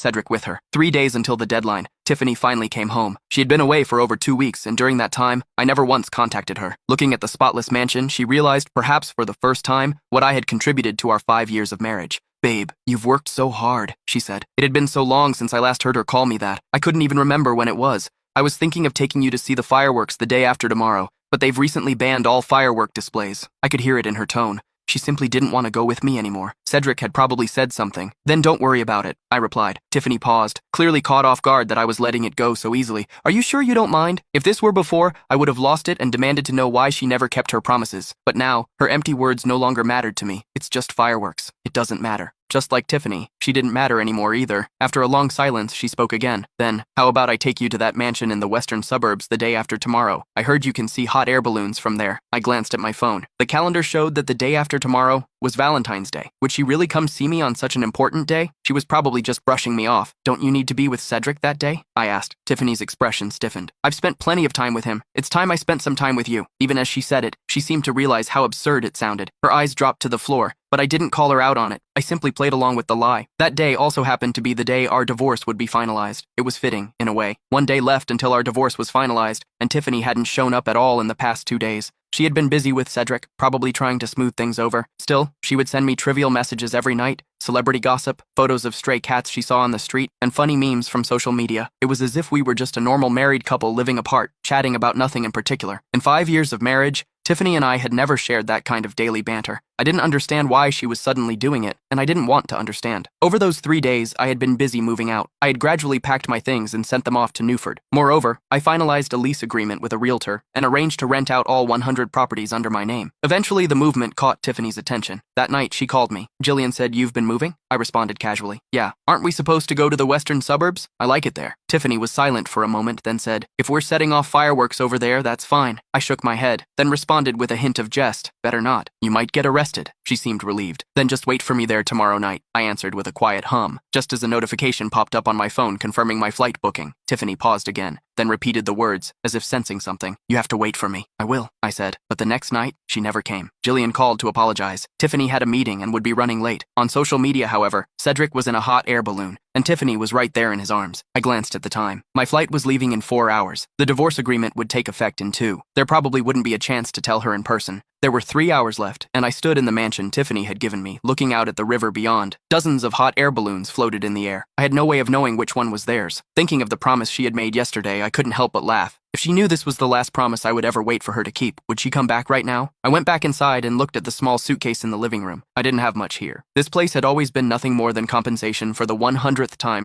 Cedric with her. 3 days until the deadline, Tiffany finally came home. She had been away for over 2 weeks, and during that time, I never once contacted her. Looking at the spotless mansion, she realized, perhaps for the first time, what I had contributed to our 5 years of marriage. "Babe, you've worked so hard," she said. It had been so long since I last heard her call me that. I couldn't even remember when it was. "I was thinking of taking you to see the fireworks the day after tomorrow, but they've recently banned all firework displays." I could hear it in her tone. She simply didn't want to go with me anymore. Cedric had probably said something. "Then don't worry about it," I replied. Tiffany paused, clearly caught off guard that I was letting it go so easily. "Are you sure you don't mind? If this were before, I would have lost it and demanded to know why she never kept her promises. But now, her empty words no longer mattered to me. It's just fireworks. It doesn't matter." Just like Tiffany, she didn't matter anymore either. After a long silence, she spoke again. "Then, how about I take you to that mansion in the western suburbs the day after tomorrow? I heard you can see hot air balloons from there." I glanced at my phone. The calendar showed that the day after tomorrow was Valentine's Day. Would she really come see me on such an important day? She was probably just brushing me off. "Don't you need to be with Cedric that day?" I asked. Tiffany's expression stiffened. "I've spent plenty of time with him. It's time I spent some time with you." Even as she said it, she seemed to realize how absurd it sounded. Her eyes dropped to the floor, but I didn't call her out on it. I simply played along with the lie. That day also happened to be the day our divorce would be finalized. It was fitting, in a way. 1 day left until our divorce was finalized, and Tiffany hadn't shown up at all in the past 2 days. She had been busy with Cedric, probably trying to smooth things over. Still, she would send me trivial messages every night, celebrity gossip, photos of stray cats she saw on the street, and funny memes from social media. It was as if we were just a normal married couple living apart, chatting about nothing in particular. In 5 years of marriage, Tiffany and I had never shared that kind of daily banter. I didn't understand why she was suddenly doing it, and I didn't want to understand. Over those 3 days, I had been busy moving out. I had gradually packed my things and sent them off to Newford. Moreover, I finalized a lease agreement with a realtor and arranged to rent out all 100 properties under my name. Eventually, the movement caught Tiffany's attention. That night, she called me. "Jillian said you've been moving?" I responded casually. "Yeah. Aren't we supposed to go to the western suburbs? I like it there." Tiffany was silent for a moment, then said, "If we're setting off fireworks over there, that's fine." I shook my head, then responded with a hint of jest. "Better not. You might get arrested." She seemed relieved. "Then just wait for me there tomorrow night," I answered with a quiet hum, just as a notification popped up on my phone confirming my flight booking. Tiffany paused again, then repeated the words, as if sensing something. "You have to wait for me." "I will," I said. But the next night, she never came. Jillian called to apologize. Tiffany had a meeting and would be running late. On social media, however, Cedric was in a hot air balloon, and Tiffany was right there in his arms. I glanced at the time. My flight was leaving in 4 hours. The divorce agreement would take effect in 2. There probably wouldn't be a chance to tell her in person. There were 3 hours left, and I stood in the mansion Tiffany had given me, looking out at the river beyond. Dozens of hot air balloons floated in the air. I had no way of knowing which one was theirs. Thinking of the promise she had made yesterday, I couldn't help but laugh. If she knew this was the last promise I would ever wait for her to keep, would she come back right now? I went back inside and looked at the small suitcase in the living room. I didn't have much here. This place had always been nothing more than compensation for the 100th time